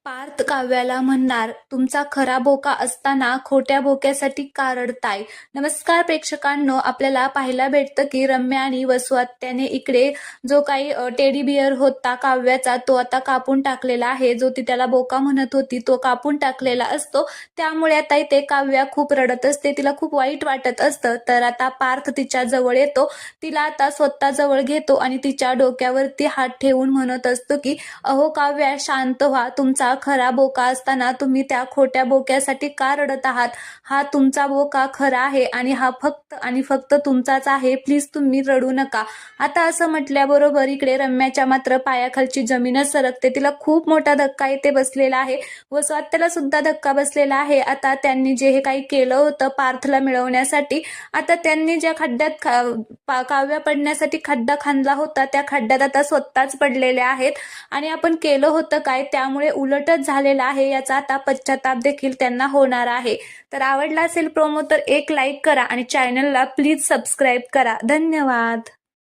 पार्थ काव्याला म्हणणार, तुमचा खरा बोका असताना खोट्या बोक्यासाठी का रडताय? नमस्कार प्रेक्षकांनो, आपल्याला पाहायला भेटतं की रम्या आणि वसू आत्याने इकडे जो काही टेडी बिअर होता काव्याचा, तो आता कापून टाकलेला आहे. जो ती त्याला बोका म्हणत होती तो कापून टाकलेला असतो. त्यामुळे आता इथे काव्या खूप रडत असते, तिला खूप वाईट वाटत असतं. तर आता पार्थ तिच्या जवळ येतो, तिला आता स्वतः जवळ घेतो आणि तिच्या डोक्यावरती हात ठेवून म्हणत असतो की अहो काव्या, शांत व्हा. तुमचा खरा बोका असताना तुम्ही त्या खोट्या बोक्यासाठी का रडत आहात? हा तुमचा बोका खरा आहे आणि हा फक्त आणि फक्त तुमचाच आहे. प्लीज तुम्ही रडू नका. आता असं म्हटल्याबरोबर इकडे रम्याच्या मात्र पायाखालची जमीनच सरकते. तिला खूप मोठा धक्का इथे बसलेला आहे व स्वात्याला सुद्धा धक्का बसलेला आहे. आता त्यांनी जे हे काही केलं होतं पार्थला मिळवण्यासाठी, आता त्यांनी ज्या खड्ड्यात काव्या पडण्यासाठी खड्डा खांदला होता, त्या खड्ड्यात आता स्वतःच पडलेले आहेत आणि आपण केलं होतं काय, त्यामुळे उलटच झालेलं आहे. याचा आता पश्चाताप देखील त्यांना होणार आहे. तर आवडला असेल प्रोमो तर एक लाईक करा आणि चॅनलला प्लीज सबस्क्राईब करा. धन्यवाद.